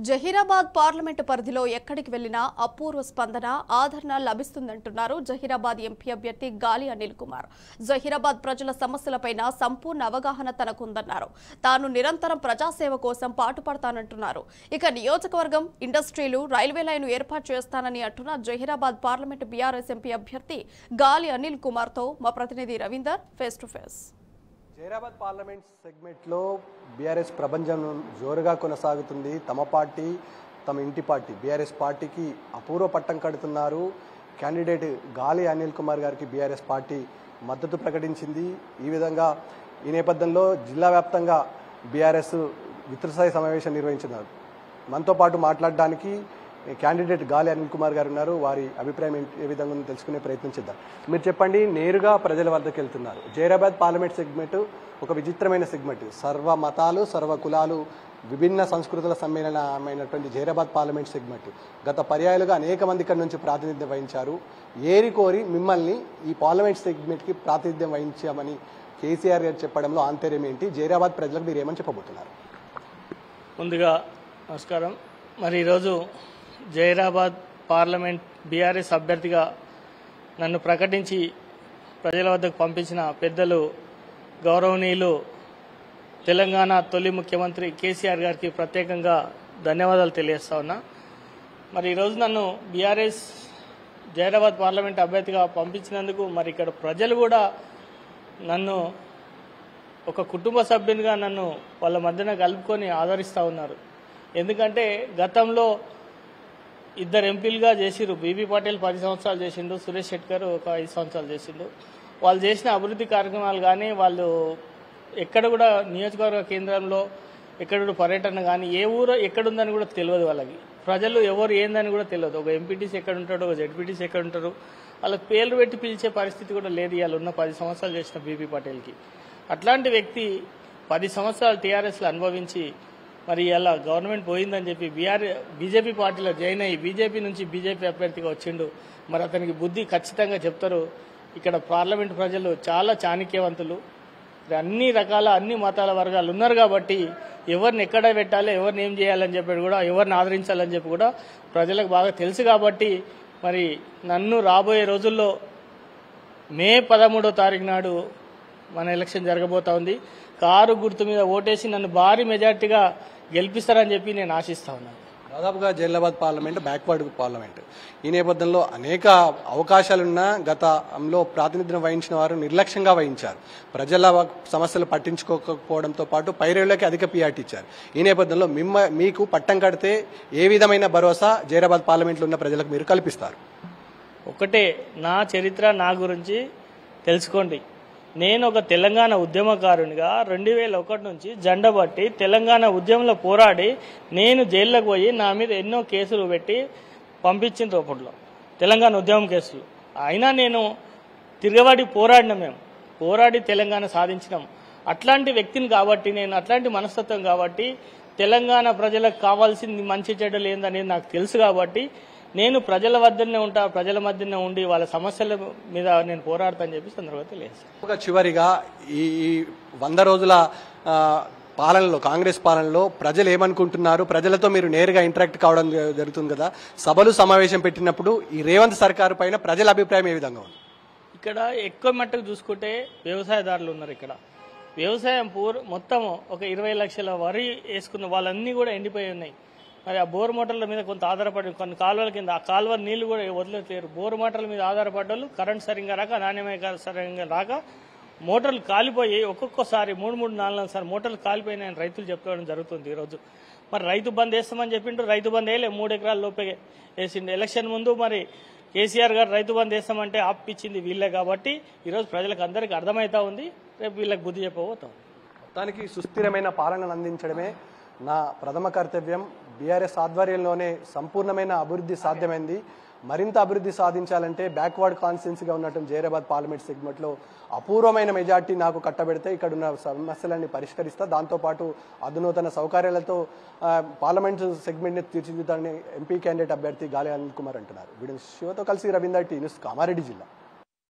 Zaheerabad parliament పరిధిలో ఎక్కడికి వెళ్లినా అపూర్వ స్పందన ఆదరణ లభిస్తుందంటున్నారు జహీరాబాద్ ఎంపీ అభ్యర్థి గాలి అనిల్ కుమార్. జహీరాబాద్ ప్రజల సమస్యలపైన సంపూర్ణ అవగాహన తనకుందన్నారు. తాను నిరంతరం ప్రజాసేవ కోసం పాటుపడతానంటున్నారు. ఇక నియోజకవర్గం, ఇండస్ట్రీలు, రైల్వే లైన్ ఏర్పాటు చేస్తానని అంటున్న జహీరాబాద్ పార్లమెంటు బీఆర్ఎస్ ఎంపీ అభ్యర్థి గాలి అనిల్ కుమార్ తో మా ప్రతినిధి Ravinder face to face. Zaheerabad parliament సెగ్మెంట్లో బీఆర్ఎస్ ప్రపంచం జోరుగా కొనసాగుతుంది. తమ పార్టీ, తమ ఇంటి పార్టీ బీఆర్ఎస్ పార్టీకి అపూర్వ పట్టం కడుతున్నారు. క్యాండిడేట్ గాలి అనిల్ కుమార్ గారికి బీఆర్ఎస్ పార్టీ మద్దతు ప్రకటించింది. ఈ విధంగా ఈ నేపథ్యంలో జిల్లా వ్యాప్తంగా బీఆర్ఎస్ విస్తృతస్థాయి సమావేశం నిర్వహించినారు. మనతో పాటు మాట్లాడడానికి క్యాండిడేట్ గాలి అనిల్ కుమార్ గారు ఉన్నారు. వారి అభిప్రాయం ఏ విధంగా ఉందో తెలుసుకునే ప్రయత్నం చేద్దాం. మీరు చెప్పండి, నేరుగా ప్రజల వద్దకు వెళ్తున్నారు. జహీరాబాద్ పార్లమెంట్ సెగ్మెంట్ ఒక విచిత్రమైన సెగ్మెంట్. సర్వ మతాలు, సర్వ కులాలు, విభిన్న సంస్కృతుల సమ్మేళనమైనటువంటి జహీరాబాద్ పార్లమెంట్ సెగ్మెంట్ గత పర్యాయాలుగా అనేక మంది ఇక్కడ నుంచి ప్రాతినిధ్యం వహించారు. ఏరి కోరి మిమ్మల్ని ఈ పార్లమెంట్ సెగ్మెంట్కి ప్రాతినిధ్యం వహించామని కేసీఆర్ గారు చెప్పడంలో ఆంతర్యం ఏంటి? జహీరాబాద్ ప్రజలకు మీరు ఏమని చెప్పబోతున్నారు? ముందుగా నమస్కారం. మరి ఈరోజు జహీరాబాద్ పార్లమెంట్ బీఆర్ఎస్ అభ్యర్థిగా నన్ను ప్రకటించి ప్రజల వద్దకు పంపించిన పెద్దలు గౌరవనీయులు తెలంగాణ తొలి ముఖ్యమంత్రి కేసీఆర్ గారికి ప్రత్యేకంగా ధన్యవాదాలు తెలియజేస్తా ఉన్నా. మరి ఈరోజు నన్ను బీఆర్ఎస్ జహీరాబాద్ పార్లమెంట్ అభ్యర్థిగా పంపించినందుకు మరి ఇక్కడ ప్రజలు కూడా నన్ను ఒక కుటుంబ సభ్యునిగా నన్ను వాళ్ళ మధ్యన కలుపుకొని ఆదరిస్తూ ఉన్నారు. ఎందుకంటే గతంలో ఇద్దరు ఎంపీలుగా చేసిరు. బీబీ పాటిల్ 10 సంవత్సరాలు చేసిండు, సురేష్ శెట్కర్ ఒక 5 సంవత్సరాలు చేసిండు. వాళ్ళు చేసిన అభివృద్ధి కార్యక్రమాలు కానీ, వాళ్ళు ఎక్కడ కూడా నియోజకవర్గ కేంద్రంలో ఎక్కడ పర్యటన కానీ, ఏ ఊరు ఎక్కడుందని కూడా తెలియదు వాళ్ళకి. ప్రజలు ఎవరు ఏందని కూడా తెలియదు. ఒక ఎంపీటీసీ ఎక్కడ ఉంటాడు, ఒక జెడ్పీటీసీ ఎక్కడ ఉంటారు, వాళ్ళకి పేర్లు పెట్టి పిలిచే పరిస్థితి కూడా లేదు ఇవాళ ఉన్న 10 సంవత్సరాలు చేసిన బీబీ పాటిల్కి. అట్లాంటి వ్యక్తి 10 సంవత్సరాలు టీఆర్ఎస్లో అనుభవించి మరి ఇలా గవర్నమెంట్ పోయిందని చెప్పి బీజేపీ పార్టీలో జాయిన్ అయ్యి బీజేపీ నుంచి బీజేపీ అభ్యర్థిగా వచ్చిండు. మరి అతనికి బుద్ధి ఖచ్చితంగా చెప్తారు. ఇక్కడ పార్లమెంట్ ప్రజలు చాలా చాణక్యవంతులు, అన్ని రకాల అన్ని మతాల వర్గాలు ఉన్నారు కాబట్టి ఎవరిని ఎక్కడ పెట్టాలి, ఎవరిని ఏం చేయాలని చెప్పి కూడా, ఎవరిని ఆదరించాలని చెప్పి కూడా ప్రజలకు బాగా తెలుసు. కాబట్టి మరి నన్ను రాబోయే రోజుల్లో మే 13వ తారీఖు నాడు మన ఎలక్షన్ జరగబోతా ఉంది. కారు గుర్తు మీద ఓటేసి నన్ను భారీ మెజార్టీగా గెలిపిస్తారని చెప్పి నేను ఆశిస్తా ఉన్నాను. దాదాపుగా జహీరాబాద్ పార్లమెంట్ బ్యాక్వర్డ్ పార్లమెంట్. ఈ నేపథ్యంలో అనేక అవకాశాలున్నా గతంలో ప్రాతినిధ్యం వహించిన వారు నిర్లక్ష్యంగా వహించారు. ప్రజల సమస్యలు పట్టించుకోకపోవడంతో పాటు పైరేళ్లకి అధిక పిఆర్టీ ఇచ్చారు. ఈ నేపథ్యంలో మీకు పట్టం కడితే ఏ విధమైన భరోసా జహీరాబాద్ పార్లమెంట్లో ఉన్న ప్రజలకు మీరు కల్పిస్తారు? ఒకటే, నా చరిత్ర నా గురించి తెలుసుకోండి. నేను ఒక తెలంగాణ ఉద్యమకారునిగా 2001 నుంచి జెండా పట్టి తెలంగాణ ఉద్యమంలో పోరాడి నేను జైల్లోకి పోయి నా మీద ఎన్నో కేసులు పెట్టి పంపించిన అప్పట్లో తెలంగాణ ఉద్యమం కేసులు. అయినా నేను తిరగబడి పోరాడి తెలంగాణ సాధించినాం. అట్లాంటి వ్యక్తిని కాబట్టి, నేను అట్లాంటి మనస్తత్వం కాబట్టి, తెలంగాణ ప్రజలకు కావాల్సింది మంచి చెడ్డలు ఏందనేది నాకు తెలుసు కాబట్టి నేను ప్రజల వద్దనే ఉంటా, ప్రజల మధ్యనే ఉండి వాళ్ళ సమస్యల మీద నేను పోరాడతాను చెప్పి సందర్భంగా తెలియజేస్తాను. చివరిగా ఈ 100 రోజుల పాలనలో, కాంగ్రెస్ పాలనలో ప్రజలు ఏమనుకుంటున్నారు? ప్రజలతో మీరు నేరుగా ఇంటరాక్ట్ కావడం జరుగుతుంది కదా, సభలు సమావేశం పెట్టినప్పుడు ఈ రేవంత్ సర్కారు పైన ప్రజల అభిప్రాయం ఏ విధంగా ఉంది? ఇక్కడ ఎక్కువ మట్టుకు చూసుకుంటే వ్యవసాయదారులు ఉన్నారు. ఇక్కడ వ్యవసాయం మొత్తం ఒక 20 లక్షల వరి వేసుకున్న వాళ్ళన్నీ కూడా ఎండిపోయి ఉన్నాయి. మరి ఆ బోర్ మోటార్ల మీద కొంత ఆధారపడి కొన్ని కాలువల కింద ఆ కాలువ నీళ్లు కూడా వదిలేరు. బోర్ మోటార్ల మీద ఆధారపడ్డాళ్ళు కరెంట్ సరిగ్గా రాక, నాణ్యమైన సరిగ్గా రాక మోటార్లు కాలిపోయి ఒక్కొక్కసారి 3-4 సార్లు మోటార్లు కాలిపోయినాయని రైతులు చెప్పుకోవడం జరుగుతుంది ఈరోజు. మరి రైతు బంద్ వేస్తామని చెప్పిండ్రు, రైతు బంద్ వేయలే, 3 ఎకరాల లోపే వేసిండు. ఎలక్షన్ ముందు మరి కేసీఆర్ గారు రైతు బంద్ వేస్తామంటే ఆపిచ్చింది వీళ్ళే. కాబట్టి ఈరోజు ప్రజలకు అందరికీ అర్థమవుతా ఉంది, రేపు వీళ్ళకి బుద్ధి చెప్పబోతాం. మొత్తానికి సుస్థిరమైన పాలనను అందించడమే నా ప్రథమ కర్తవ్యం. బీఆర్ఎస్ ఆధ్వర్యంలోనే సంపూర్ణమైన అభివృద్ధి సాధ్యమైంది. మరింత అభివృద్ధి సాధించాలంటే బ్యాక్వర్డ్ కాన్స్టిట్యున్సీగా ఉన్నటువంటి జహీరాబాద్ పార్లమెంట్ సెగ్మెంట్లో అపూర్వమైన మెజార్టీ నాకు కట్టబెడితే ఇక్కడున్న సమస్యలన్నీ పరిష్కరిస్తా. దాంతోపాటు అధునూతన సౌకర్యాలతో పార్లమెంట్ సెగ్మెంట్ని తీర్చిదిద్దాలని ఎంపీ క్యాండిడేట్ అభ్యర్థి గాలి అనిల్ కుమార్ అంటున్నారు. వీడియో శివతో కలిసి రవీందర్ టీ న్యూస్, కామారెడ్డి జిల్లా.